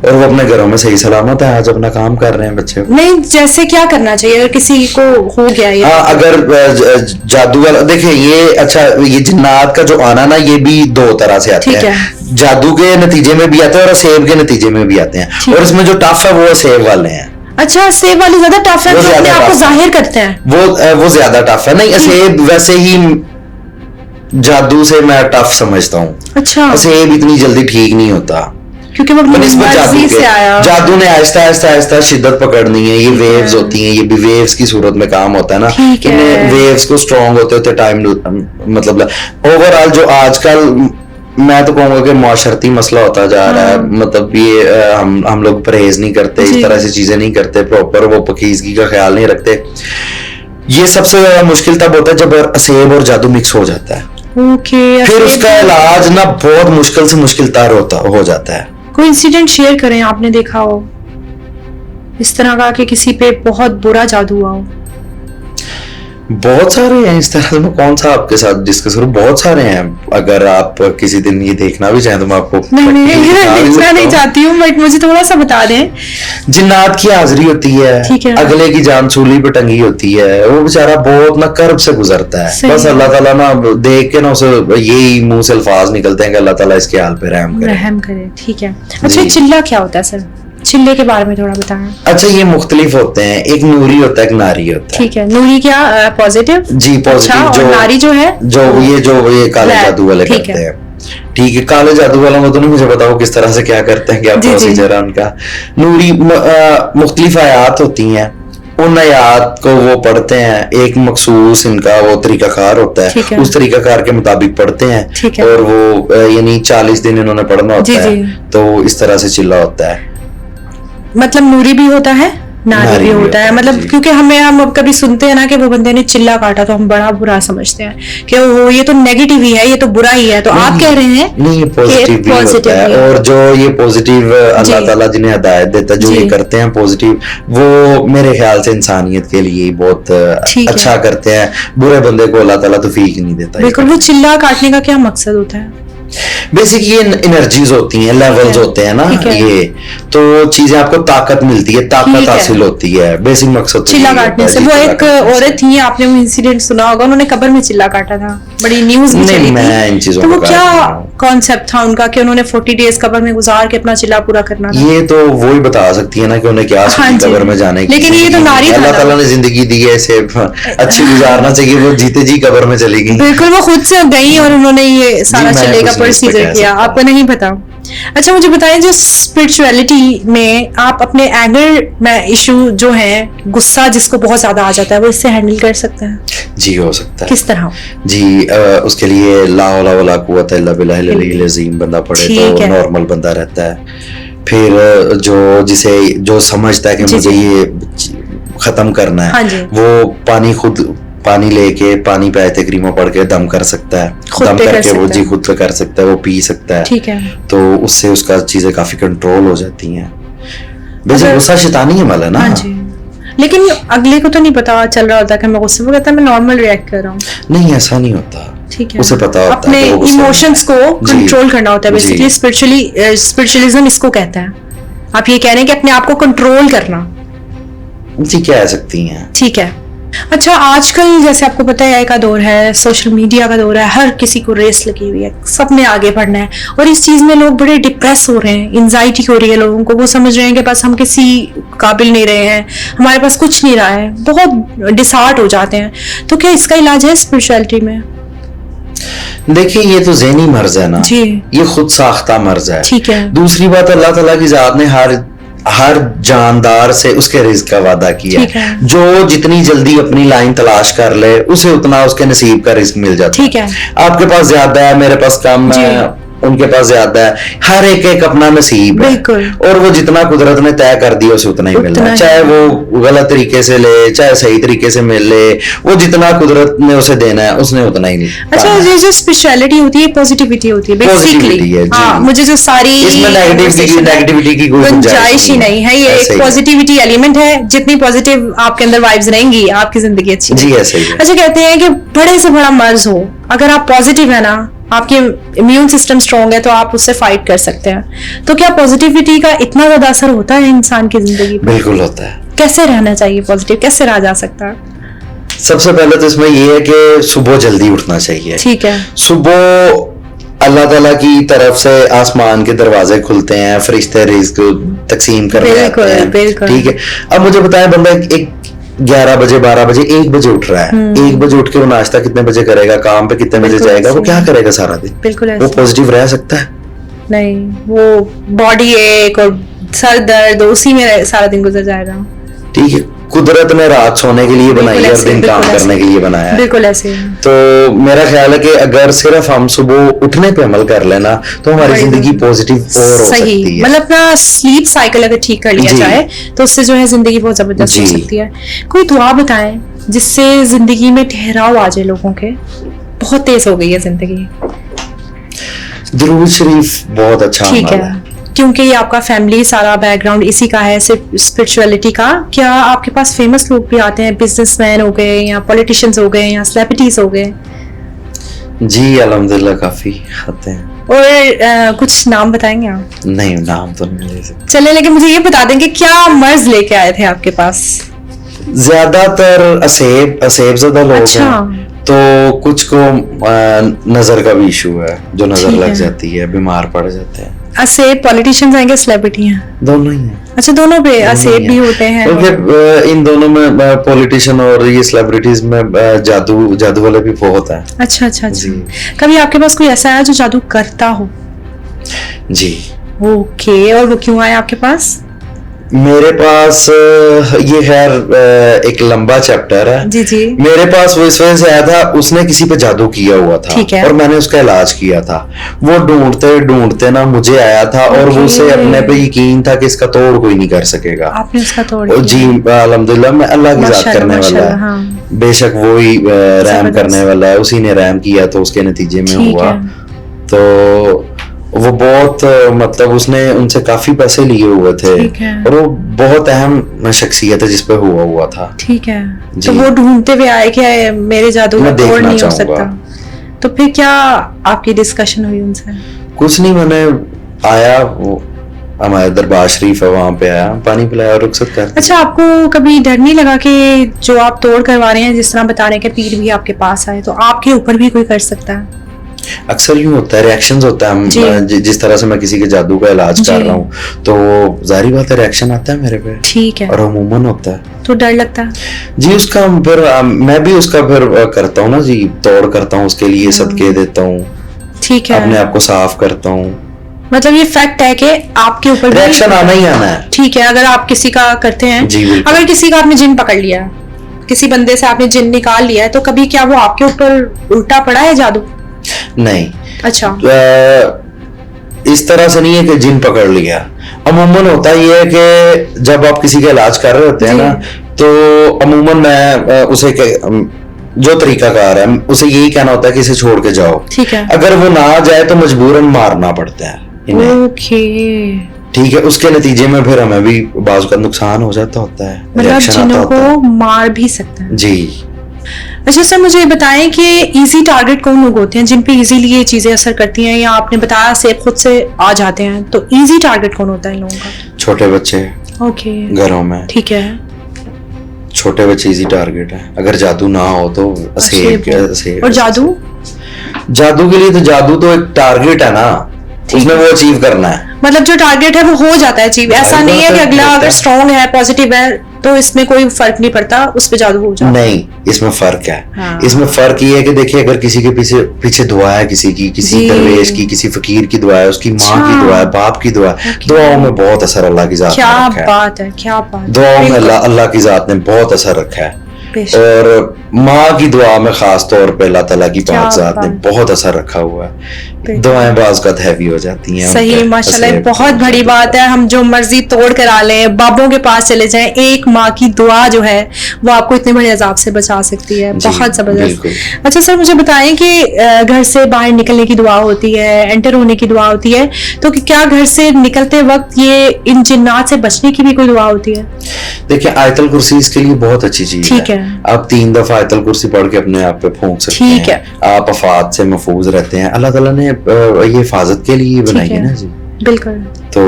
और वो अपने घरों में सही सलामत है, आज अपना काम कर रहे हैं बच्चे। नहीं, जैसे क्या करना चाहिए अगर किसी को हो गया ये? अगर जादू वाला, देखिए ये अच्छा, ये जिन्नात का जो आना ना, ये भी 2 तरह से आते हैं, जादू के नतीजे में भी आते हैं और सेब के नतीजे में भी आते हैं, और इसमें जो टफ है वो सेब वाले हैं। अच्छा, सेब वाले ज्यादा टफ है, अपने आप को जाहिर करते हैं, वो ज्यादा टफ है। नहीं, सेब वैसे ही जादू से मैं टफ समझता हूँ। अच्छा, सेब इतनी जल्दी ठीक नहीं होता क्योंकि वो मर्जी से आया। जादू ने आहिस्ता आहिस्ता आहिस्ता शिद्दत पकड़नी है, ये वेव्स होती हैं, ये भी वेव्स की सूरत में काम होता है ना, इन्हें वेव्स को स्ट्रॉन्ग होते होते टाइम, मतलब ओवरऑल जो आजकल मैं तो कहूंगा कि मुआशरती मसला होता जा रहा है, मतलब ये हम लोग परहेज नहीं करते, इस तरह से चीजें नहीं करते, प्रॉपर वो पकीजगी का ख्याल नहीं रखते। ये सबसे ज्यादा मुश्किल तब होता है जब सेब और जादू मिक्स हो जाता है। फिर उसका इलाज ना बहुत मुश्किल से मुश्किल तार हो जाता है। कोई इंसिडेंट शेयर करें आपने देखा हो इस तरह का कि किसी पे बहुत बुरा जादू हुआ हो। बहुत सारे हैं इस तरह से, मैं कौन सा आपके साथ डिस्कस करूं, बहुत सारे हैं। अगर आप किसी दिन ये देखना भी चाहें तो मैं आपको नहीं देखना नहीं चाहती हूँ, बट मुझे थोड़ा सा बता दें। जिन्नात की हाजिरी होती है, अगले की जान सूली पे टंगी होती है, वो बेचारा बहुत ना कर्ब से गुजरता है, बस अल्लाह ताला ना देख के ना उसे यही मुंह से अल्फाज निकलते हैं कि अल्लाह ताला इसके हाल पे रहम करे। ठीक है। अच्छा, चिल्ला क्या होता है सर? चिल्ले के बारे में थोड़ा बताएं। अच्छा, ये मुख्तलिफ होते हैं, एक नूरी होता है, एक नारी होता है। ठीक है। नूरी क्या पॉजिटिव? जी पॉजिटिव। अच्छा, जो नारी जो है ये काले जादू वाले करते हैं। ठीक है, काले जादू वालों को तो नहीं मुझे बताओ किस तरह से क्या करते हैं, क्या प्रोसीजर है उनका। नूरी मुख्तलिफ आयात होती हैं, उन आयात को वो पढ़ते हैं, एक मखसूस इनका वो तरीकाकार होता है, उस तरीकाकार के मुताबिक पढ़ते हैं, और वो यानी 40 दिन इन्होंने पढ़ना होता है, तो इस तरह से चिल्ला होता है। मतलब नूरी भी होता है, नारी भी होता है, मतलब क्योंकि हम कभी सुनते हैं ना कि वो बंदे ने चिल्ला काटा तो हम बड़ा बुरा समझते हैं कि वो ये तो नेगेटिव ही है, ये तो बुरा ही है, तो आप कह रहे हैं नहीं, ये पॉजिटिव भी होता है। और जो ये पॉजिटिव अल्लाह ताला जिन्हें हिदायत देता है, जो ये करते हैं पॉजिटिव, वो मेरे ख्याल से इंसानियत के लिए बहुत अच्छा करते हैं। बुरे बंदे को अल्लाह ताला तौफीक नहीं देता। बिल्कुल। वो चिल्ला काटने का क्या मकसद होता है? बेसिक ये एनर्जीज होती हैं, लेवल्स होते हैं ना, ये तो चीजें आपको ताकत मिलती है, ताकत हासिल होती है, बेसिक मकसद चिल्ला काटने से। वो एक औरत थी, आपने वो इंसिडेंट सुना होगा, उन्होंने कब्र में चिल्ला काटा था, बड़ी न्यूज भी चली थी। तो वो क्या कॉन्सेप्ट था उनका कि उन्होंने 40 डेज कब्र में गुजार के अपना चिल्ला पूरा करना था? ये तो वो ही बता सकती है ना कि उन्हें क्या कब्र में जाने की, लेकिन ये तो नारी अल्लाह ताला ने जिंदगी दी है, इसे अच्छी गुजारना चाहिए। वो जीते जी कब्र में चली गई। बिल्कुल, वो खुद से गई और उन्होंने ये सारा चिल्ले का प्रोसीजर किया, आपको नहीं पता। अच्छा, मुझे बताएं, जो स्पिरिचुअलिटी में आप अपने एंगर में इशू जो है, गुस्सा जिसको बहुत ज्यादा आ जाता है, वो इससे हैंडल कर सकते हैं? जी हो सकता है। किस तरह? जी उसके लिए ला हौला वला कुव्वता इल्ला बिल्लाहिल अज़ीम बंदा पढ़े तो नॉर्मल बंदा रहता है। फिर जो समझता है कि मुझे ये खत्म करना है, वो पानी लेके पानी पे आयत करीमा पढ़ के दम कर सकता है, दम करके वो जी खुद पे कर सकता है, वो पी सकता है। ठीक है। तो उससे उसका चीजें काफी कंट्रोल हो जाती हैं। वैसे गुस्सा शैतानी है माला ना। हाँ जी। लेकिन अगले को तो नहीं पता चल रहा होता कि मैं गुस्से में, कहता है मैं नॉर्मल रिएक्ट कर रहा हूँ। नहीं, ऐसा नहीं होता। ठीक है। उसे पता होता है अपने इमोशंस को कंट्रोल करना होता है। बेसिकली स्पिरिचुअलिज्म इसको कहता है। आप ये कह रहे हैं कि अपने आप को कंट्रोल करना। जी, कह सकती हैं। ठीक है। अच्छा, आजकल जैसे आपको पता है AI का दौर है, सोशल मीडिया का दौर है, हर किसी को रेस लगी हुई है, सबने आगे बढ़ना है, और इस चीज में लोग बड़े डिप्रेस हो रहे हैं, एंजाइटी हो रही है लोगों को। वो समझ रहे हैं कि बस हम किसी काबिल नहीं रहे हैं, हमारे पास कुछ नहीं रहा है, बहुत डिसहार्ट हो जाते हैं। तो क्या इसका इलाज है स्पिरिचुअलिटी में? देखिए, ये तो ज़हनी मर्ज है ना जी, ये खुद साख्ता मर्ज है। ठीक है। दूसरी बात, अल्लाह ताला की जात ने हर जानदार से उसके रिज़्क का वादा किया है। जो जितनी जल्दी अपनी लाइन तलाश कर ले, उसे उतना उसके नसीब का रिज़्क मिल जाता है। ठीक है। आपके पास ज्यादा है, मेरे पास कम है, उनके पास ज्यादा है, हर एक अपना नसीब है, और वो जितना कुदरत ने तय कर दिया उसे उतना ही मिलना है। चाहे वो गलत तरीके से ले, चाहे सही तरीके से मिल ले, वो जितना कुदरत ने उसे देना है उसने उतना ही नहीं। अच्छा, ये जो स्पिरिचुअलिटी होती है, पॉजिटिविटी होती है बेसिकली। हाँ, मुझे जो सारी इसमें नेगेटिविटी की कोई गुंजाइश ही नहीं है। ये एक पॉजिटिविटी एलिमेंट है। जितनी पॉजिटिव आपके अंदर वाइब्स रहेंगी, आपकी जिंदगी अच्छी जी ऐसे ही। अच्छा, कहते हैं कि बड़े से बड़ा मर्ज हो, अगर आप पॉजिटिव है ना, आपके इम्यून सिस्टम स्ट्रांग है, तो आप उससे फाइट कर सकते हैं। तो क्या पॉजिटिविटी का इतना ज्यादा असर होता है इंसान की जिंदगी पर? बिल्कुल होता है। कैसे रहना चाहिए पॉजिटिव, कैसे रहा जा सकता है? सबसे पहले तो इसमें यह है कि सुबह जल्दी उठना चाहिए। ठीक है। सुबह अल्लाह ताला की तरफ से आसमान के दरवाजे खुलते हैं, फरिश्ते रिज़्क तकसीम करने आते हैं। ठीक है। अब मुझे बताएं, बंदा एक 11 बजे 12 बजे 1 बजे उठ रहा है, 1 बजे उठ के वो नाश्ता कितने बजे करेगा, काम पे कितने बजे जाएगा, वो क्या करेगा सारा दिन? बिल्कुल। वो पॉजिटिव रह सकता है? नहीं, वो बॉडी एक और सर दर्द, उसी में सारा दिन गुजर जाएगा। ठीक है। कुदरत ने रात सोने के लिए बनाई है और दिन काम करने के लिए बनाया है। बिल्कुल ऐसे। तो मेरा ख्याल है कि अगर सिर्फ हम सुबह उठने पे अमल कर लेना तो हमारी जिंदगी पॉजिटिव और हो सकती है। मतलब अपना स्लीप साइकिल अगर ठीक कर लिया जाए तो उससे जो है जिंदगी बहुत जबरदस्त हो सकती है। कोई दुआ बताएं जिससे जिंदगी में ठहराव आ जाए लोगों के, बहुत तेज हो गई है जिंदगी। दुरूद शरीफ बहुत अच्छा ठीक है। क्योंकि ये आपका फैमिली सारा बैकग्राउंड इसी का है, सिर्फ स्पिरिचुअलिटी का, क्या आपके पास फेमस लोग भी आते हैं, बिजनेसमैन हो गए या पॉलिटिशियंस हो गए या सेलिब्रिटीज हो गए? जी अल्हम्दुलिल्लाह काफी आते हैं। और कुछ नाम बताएंगे आप? नहीं, नाम तो नहीं ले सकते। चलिए, लेकिन मुझे ये बता दें कि क्या मर्ज लेके आए थे आपके पास? ज्यादातर असेब ज्यादा लोग अच्छा। हैं, तो कुछ को नजर का भी इशू है, जो नजर ठीक लग है। जाती है, बीमार पड़ जाते हैं। असेब पॉलिटिशियंस हैं कि सेलिब्रिटी हैं? दोनों ही हैं। अच्छा, दोनों पे असेब भी होते हैं। क्योंकि इन दोनों में पॉलिटिशियन और ये सेलिब्रिटीज में जादू वाले भी बहुत हैं। अच्छा अच्छा अच्छा। जी। कभी आपके पास कोई ऐसा आया जो जादू करता हो? जी ओके, और वो क्यों आया आपके पास? मेरे पास ये खैर एक लंबा चैप्टर है। जी जी। मेरे पास वो इस वजह से आया था, उसने किसी पे जादू किया हुआ था। ठीक है। और मैंने उसका इलाज किया था। वो ढूंढते ढूंढते ना मुझे आया था, और वो उसे अपने पे यकीन था कि इसका तोड़ कोई नहीं कर सकेगा। आपने उसका तोड़ और जी अल्हम्दुलिल्लाह, मैं अल्लाह की जात करने वाला है। हाँ। बेशक वो ही रहम जबरदस्त। करने वाला है, उसी ने रहम किया तो उसके नतीजे में ठीक हुआ। है। तो वो बहुत मतलब उसने उनसे काफी पैसे लिए हुए थे, ठीक है। और वो बहुत अहम शख्सियत है जिसपे हुआ था। ठीक है। जी। तो वो ढूंढते हुए आए कि मेरे जादू का मैं तोड़ देखना नहीं हो चाहूंगा। सकता। तो फिर क्या आपकी डिस्कशन हुई उनसे? कुछ नहीं, मैंने आया, वो हमारे दरबार शरीफ है, वहां पे आया, पानी पिलाया और रुखसत कर दी। अच्छा, आपको कभी डर नहीं लगा कि जो आप तोड़ करवा रहे हैं, जिस तरह बता रहे हैं कि पीर भी आपके पास आए, तो आपके ऊपर भी कोई कर सकता है? अक्सर यूं होता है, रिएक्शंस होता है। जिस तरह से मैं किसी के जादू का इलाज कर रहा हूँ, तो जाहिर बात है रिएक्शन आता है मेरे पे। ठीक है। और अमूमन होता है, तो डर लगता है? जी उसका फिर मैं भी उसका फिर करता हूँ ना जी, तोड़ करता हूँ उसके लिए, सदके देता हूँ, ठीक है। अपने आप को साफ करता हूँ। मतलब ये फैक्ट है कि आपके ऊपर भी रिएक्शन आना ही आना है। ठीक है। अगर आप किसी का करते हैं, जी बिल्कुल। अगर किसी का आपने जिन पकड़ लिया है, किसी बंदे से आपने जिन निकाल लिया है, तो कभी क्या वो आपके ऊपर उल्टा पड़ा है जादू? नहीं। अच्छा। इस तरह से नहीं है कि जिन पकड़ लिया। अमूमन होता ये है कि जब आप किसी का इलाज कर रहे होते हैं ना, तो अमूमन मैं उसे जो तरीकाकार है उसे यही कहना होता है कि इसे छोड़ के जाओ। ठीक है। अगर वो ना जाए तो मजबूरन मारना पड़ता है इन्हें। ओके। ठीक है, उसके नतीजे में फिर हमें भी बाजू का नुकसान हो जाता होता है, मतलब रिएक्शन आता जिन्हों होता है। को मार भी सकता है। जी। अच्छा सर, मुझे ये बताएं कि इजी टारगेट कौन लोग होते हैं जिन पे इजीली ये चीजें असर करती हैं, या आपने बताया सेब खुद से आ जाते हैं, तो इजी टारगेट कौन होता है इन लोगों का? छोटे बच्चे ओके। घरों में। ठीक है। छोटे बच्चे इजी टारगेट है। अगर जादू ना हो तो और जादू? जादू के लिए तो जादू तो एक टारगेट है ना, उसमें वो अचीव करना है। मतलब जो टारगेट है वो हो जाता है अचीव, ऐसा नहीं है कि अगला अगर स्ट्रॉन्ग है, पॉजिटिव है, तो इसमें कोई फर्क नहीं पड़ता, उस पे जादू हो जाता है। नहीं, इसमें फर्क है। हाँ। इसमें फर्क ये है कि देखिए, अगर किसी के पीछे पीछे दुआ है, किसी की, किसी दरवेश की, किसी फकीर की दुआ है, उसकी माँ की दुआ है, बाप की दुआ है, दुआओं में बहुत असर अल्लाह की जात ने क्या रखा है। बात है, क्या बात। दुआओं में अल्लाह की जात ने बहुत असर रखा है। और माँ की दुआ में खास तौर पे अल्लाह ताला की पाक जात ने बहुत असर रखा हुआ है। दुआएं बाज़ का हैवी हो जाती हैं। सही, माशाल्लाह, बहुत बड़ी बात है। हम जो मर्जी तोड़ करा लें, बाबों के पास चले जाएं, एक माँ की दुआ जो है वो आपको इतने बड़े अजाब से बचा सकती है। बहुत जबरदस्त। अच्छा सर, मुझे बताएं कि घर से बाहर निकलने की दुआ होती है, एंटर होने की दुआ होती है, तो क्या घर से निकलते वक्त ये इन जिन्नात से बचने की भी कोई दुआ होती है? देखिए, आयतल कुर्सी इसके लिए बहुत अच्छी चीज ठीक है। आप 3 दफा आयतल कुर्सी पढ़ के अपने आप पे फूंक सकते हैं। ठीक है। आप आफात से महफूज रहते हैं। अल्लाह ताला ने ये हिफाजत के लिए बनाई है ना जी। बिल्कुल। तो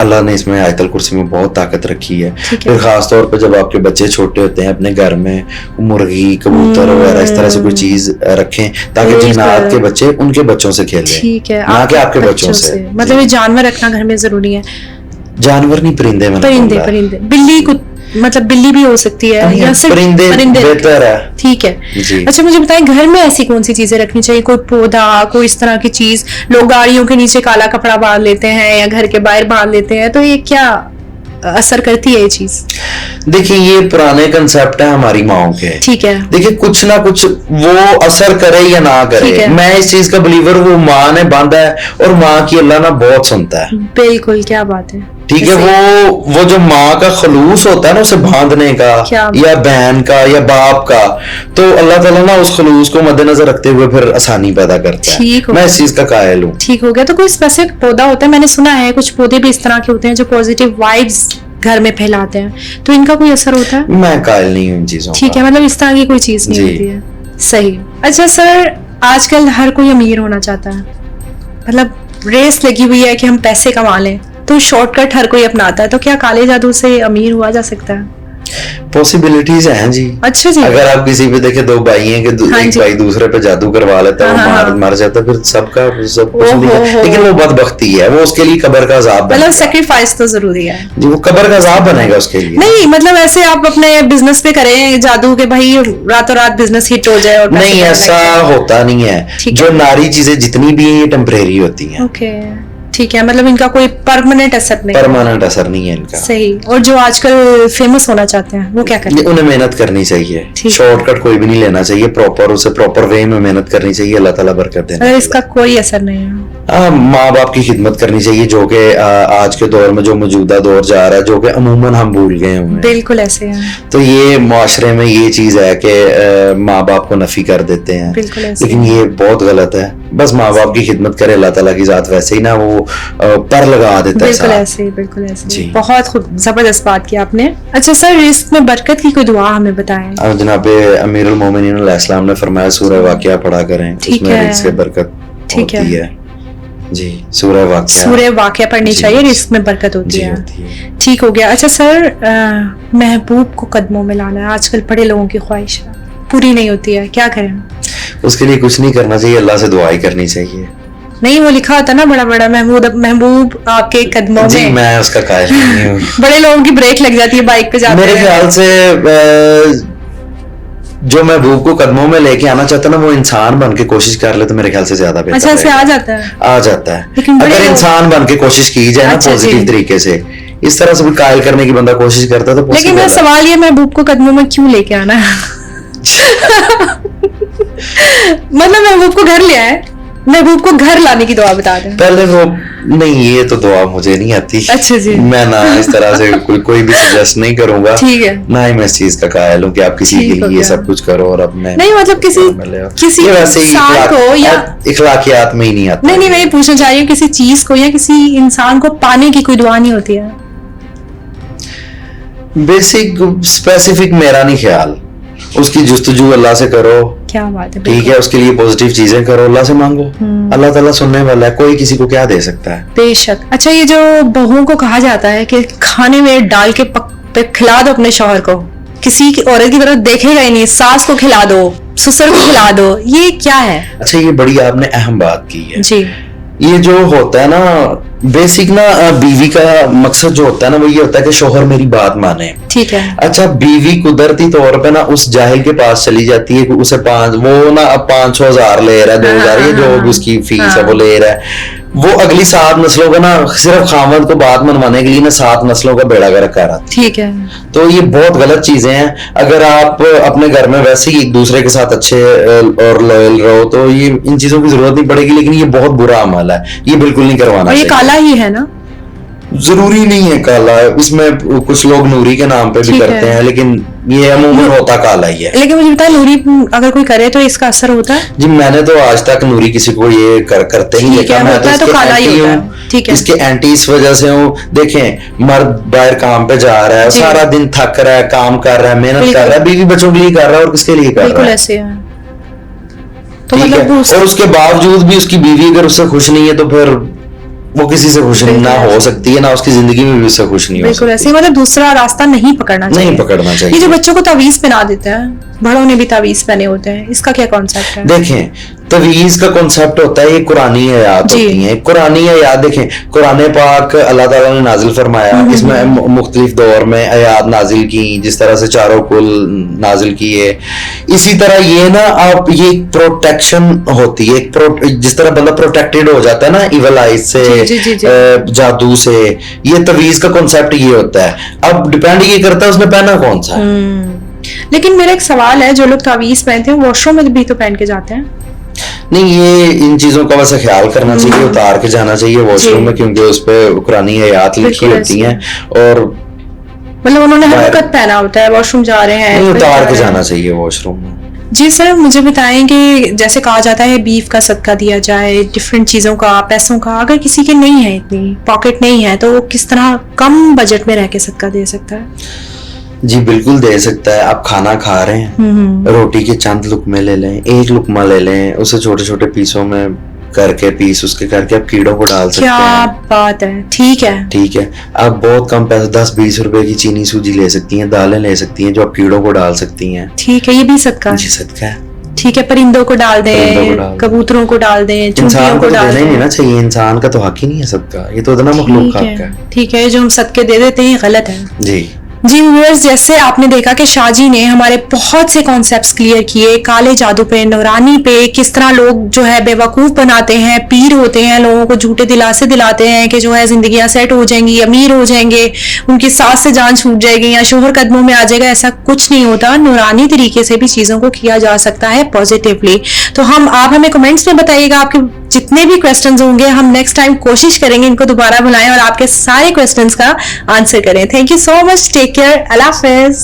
अल्लाह ने इसमें आयतल कुर्सी में बहुत ताकत रखी है। फिर खास तौर पर जब आपके बच्चे छोटे होते हैं, अपने घर में मुर्गी, कबूतर वगैरह इस तरह से कोई चीज रखें ताकि जिन्नात के बच्चे उनके बच्चों से खेलें। ठीक है। ना कि आपके बच्चों से। मतलब ये जानवर रखना घर में जरूरी है। जानवर नहीं, परिंदे में। परिंदे बिल्ली, मतलब बिल्ली भी हो सकती है, या सिर्फ परिंदे बेहतर है। ठीक है। अच्छा, मुझे बताएं, घर में ऐसी कौन सी चीजें रखनी चाहिए? कोई पौधा, कोई इस तरह की चीज? लोग गाड़ियों के नीचे काला कपड़ा बांध लेते हैं या घर के बाहर बांध लेते हैं, तो ये क्या असर करती है ये चीज? देखिए, ये पुराने कंसेप्ट है हमारी माओ के। ठीक है। देखिए, कुछ ना कुछ वो असर करे या ना करे, मैं इस चीज का बिलीवर, वो माँ ने बांधा है और माँ की अल्लाह ना बहुत सुनता है। बिल्कुल, क्या बात है। ठीक है, वो जो माँ का खलूस होता है ना उसे बांधने का या बहन का या बाप का, तो अल्लाह ताला ना उस खलूस को मद्देनजर रखते हुए फिर आसानी पैदा करता है। मैं इस चीज का कायल हूँ। ठीक हो गया। तो कोई स्पेसिफिक पौधा होता है, मैंने सुना है कुछ पौधे भी इस तरह के होते हैं जो पॉजिटिव वाइब्स घर में फैलाते हैं, तो इनका कोई असर होता है? मैं कायल नहीं हूँ इन चीजों। ठीक है, मतलब इस तरह की कोई चीज नहीं होती है। सही। अच्छा सर, आजकल हर कोई अमीर होना चाहता है, मतलब रेस लगी हुई है कि हम पैसे कमा लें, तो शॉर्टकट हर कोई अपनाता है, तो क्या काले जादू से अमीर हुआ जा सकता है? पॉसिबिलिटीज हैं जी। अच्छा जी। अगर आप किसी पे देखे दो भाई हैं कि एक भाई दूसरे पे जादू करवा लेता है, वो मर जाता है, फिर सबका सब कुछ नहीं है। लेकिन वो बदबख्ती है, वो उसके लिए कब्र का अजाब, मतलब सेक्रीफाइस तो जरूरी है जी। वो कब्र का अजाब बनेगा उसके लिए। नहीं मतलब ऐसे आप अपने बिजनेस पे करें जादू के, भाई रातों रात बिजनेस हिट हो जाए और नहीं, ऐसा होता नहीं है। जो नारी चीजें जितनी भी है ये टेम्परेरी होती हैं। ओके, ठीक है, मतलब इनका कोई परमानेंट असर नहीं, परमानेंट असर नहीं है इनका। सही। और जो आजकल फेमस होना चाहते हैं वो क्या करें? उन्हें मेहनत करनी चाहिए, शॉर्टकट कोई भी नहीं लेना चाहिए, प्रॉपर उसे प्रॉपर वे में मेहनत करनी चाहिए, अल्लाह ताला बरकत देना। इसका कोई असर नहीं है। माँ बाप की खिदमत करनी चाहिए, जो कि आज के दौर में जो मौजूदा दौर जा रहा है, जो कि अमूमन हम भूल गए हैं। बिल्कुल ऐसे है। तो ये मुआशरे में ये चीज है कि माँ बाप को नफी कर देते हैं, लेकिन ये बहुत गलत है। बस माँ बाप की खिदमत करे, अल्लाह ताला की जात वैसे ही ना वो पर लगा देता है। बिल्कुल ऐसे, बिल्कुल ऐसे। बहुत खूब, जबरदस्त बात की आपने। अच्छा सर, रिस्क में बरकत की कोई दुआ हमें बताएं। अब जनाब अमीरुल मोमिनीन अलैहिस्सलाम ने फरमाया सूरह वाक़िया पढ़ा करें, उसमें रिस्क की बरकत होती है जी। सूरह वाक़िया पढ़नी चाहिए, रिस्क में बरकत होती है। ठीक हो गया। अच्छा सर, महबूब को कदमों में लाना है, आजकल बड़े लोगों की ख्वाहिश पूरी नहीं होती है, क्या करें? उसके लिए कुछ नहीं करना चाहिए, अल्लाह से दुआ ही करनी चाहिए। नहीं, वो लिखा होता ना बड़ा बड़ा महबूब आपके कदमों जी, में। मैं उसका कायल नहीं हूँ। बड़े लोगों की ब्रेक लग जाती है बाइक पे जाते मेरे ख्याल से जो महबूब को कदमों में लेके आना चाहता है ना, वो इंसान बन के कोशिश कर ले तो मेरे ख्याल से ज्यादा बेहतर। अच्छा, से आ जाता है? आ जाता है, अगर इंसान बन के कोशिश की जाए ना पॉजिटिव तरीके से। इस तरह से कायल करने की बंदा कोशिश करता है तो। लेकिन मेरा सवाल ये, महबूब को कदमों में क्यों लेके आना है? मतलब महबूब को घर ले आए, महबूब को घर लाने की दुआ बता दें पहले। वो नहीं, ये तो दुआ मुझे नहीं आती। अच्छा जी। मैं ना इस तरह से कोई भी सजेस्ट नहीं करूंगा। ठीक है। ना ही मैं इस चीज का कायल हूँ कि आप किसी के लिए ये सब कुछ करो और अपने नहीं, मतलब किसी वैसे इंसान को या इखलाकियात में ही नहीं आता। नहीं, मैं पूछना चाह रही हूँ किसी चीज को या किसी इंसान को पाने की कोई दुआ नहीं होती है? बेसिक स्पेसिफिक मेरा नहीं ख्याल, उसकी जुस्तजू अल्लाह से करो। क्या बात है। ठीक है, उसके लिए पॉजिटिव चीजें करो, अल्लाह से मांगो, अल्लाह ताला सुनने वाला है, कोई किसी को क्या दे सकता है। बेशक। अच्छा, ये जो बहुओं को कहा जाता है कि खाने में डाल के पे खिला दो अपने शौहर को, किसी की औरत की तरफ देखेगा ही नहीं, सास को खिला दो, ससुर को खिला दो, ये क्या है? अच्छा, ये बड़ी आपने अहम बात की है जी। ये जो होता है ना बेसिक ना, बीवी का मकसद जो होता है ना वो ये होता है कि शोहर मेरी बात माने। ठीक है। अच्छा, बीवी कुदरती तौर पे ना उस जाहिल के पास चली जाती है कि उसे वो ना अब 500,000 ले रहा है, 2,000, ये जो भी उसकी फीस है वो ले रहा है। वो अगली 7 नस्लों का ना सिर्फ खामद को बात मनवाने के लिए ना 7 नस्लों का बेड़ा गर्क कर रहा है। ठीक है। तो ये बहुत गलत चीजें हैं। अगर आप अपने घर में वैसे ही एक दूसरे के साथ अच्छे और लॉयल रहो तो ये इन चीजों की जरूरत नहीं पड़ेगी, लेकिन ये बहुत बुरा अमल है, ये बिल्कुल नहीं करवाना चाहिए। ये काला ही है ना? जरूरी नहीं है काला, इसमें कुछ लोग नूरी के नाम पे भी करते हैं, लेकिन ये अमूमन होता काला ही है। लेकिन मुझे पता है नूरी अगर कोई करे तो इसका असर होता है? जी, मैंने तो आज तक नूरी किसी को ये करते ही देखा। मैं तो काला ही होता है। ठीक है। इसके एंटी इस वजह से हूँ, देखें मर्द बाहर काम पे जा रहा है, सारा दिन थक रहा है, काम कर रहा है, मेहनत कर रहा है, बीवी बच्चों के लिए कर रहा है और किसके लिए कर रहा है? ऐसे है। तो मतलब और उसके बावजूद भी उसकी बीवी अगर उससे खुश नहीं है तो फिर वो किसी से खुश ना हो सकती है, ना उसकी जिंदगी में भी उससे खुश नहीं हो सकती। बिल्कुल ऐसे, मतलब दूसरा रास्ता नहीं पकड़ना चाहिए। ये जो बच्चों को तावीज पहना देते हैं, बड़ों ने भी तावीज पहने होते हैं, इसका क्या कॉन्सेप्ट है? देखें, तवीज का कॉन्सेप्ट होता है, ये कुरानी आयत होती है। कुरानी आयत देखें, कुरान पाक अल्लाह ताला ने नाजिल फरमाया, इसमें मुख्तलिफ दौर में आयत नाजिल की, जिस तरह से चारों कुल नाजिल किए, इसी तरह ये ना आप ये प्रोटेक्शन होती है, जिस तरह बंदा प्रोटेक्टेड हो जाता है ना इवल आइज से, जादू से, ये तवीज का कॉन्सेप्ट ये होता है। अब डिपेंड ये करता है उसने पहना कौन सा है। लेकिन मेरा एक सवाल है, जो लोग तावीज पहनते हैं वॉशरूम में भी तो पहन के जाते हैं? नहीं, ये इन चीजों का वैसे ख्याल करना चाहिए, उतार के जाना चाहिए वॉशरूम में, क्योंकि उस पे कुरानी हयात लिखी होती हैं, और मतलब उन्होंने हरकत पहना होता है, वॉशरूम जा रहे हैं, उतार के जाना चाहिए वॉशरूम में। जी सर, मुझे बताएं कि जैसे कहा जाता है बीफ का सदका दिया जाए, डिफरेंट चीज़ों का, पैसों का, अगर किसी के नहीं है, इतनी पॉकेट नहीं है, तो वो किस तरह कम बजट में रह के सदका दे सकता है? जी बिल्कुल दे सकता है। आप खाना खा रहे हैं, रोटी के चंद लुकमे ले लें, एक लुकमा ले लें, उसे छोटे छोटे पीसों में करके, पीस उसके करके आप कीड़ों को डाल सकते हैं। क्या बात है, ठीक है, ठीक है। आप बहुत कम पैसे, 10-20 रुपए की चीनी सूजी ले सकती हैं, दालें ले सकती हैं, जो आप कीड़ों को डाल सकती हैं। ठीक है, ये भी सदका जी सदका है। ठीक है, परिंदों को डाल दें, कबूतरों को डाल दें, चूंटियों को डाल दें। नहीं ना चाहिए, इंसान का तो हक ही नहीं है सदका, ये तो इतना मखलूक का हक है। ठीक है, जो हम सदके दे देते हैं गलत है। जी जी व्यूअर्स, जैसे आपने देखा कि शाहजी ने हमारे बहुत से कॉन्सेप्ट्स क्लियर किए, काले जादू पे, नूरानी पे, किस तरह लोग जो है बेवकूफ बनाते हैं, पीर होते हैं, लोगों को झूठे दिलासे दिलाते हैं कि जो है जिंदगियां सेट हो जाएंगी, अमीर हो जाएंगे, उनकी सास से जान छूट जाएगी या शोहर कदमों में आ जाएगा। ऐसा कुछ नहीं होता, नूरानी तरीके से भी चीजों को किया जा सकता है पॉजिटिवली। तो आप हमें कमेंट्स में बताइएगा, आपके जितने भी क्वेश्चंस होंगे हम नेक्स्ट टाइम कोशिश करेंगे इनको दोबारा बुलाएं और आपके सारे क्वेश्चंस का आंसर करें। Thank you so much, take care, अल्लाह हाफिज।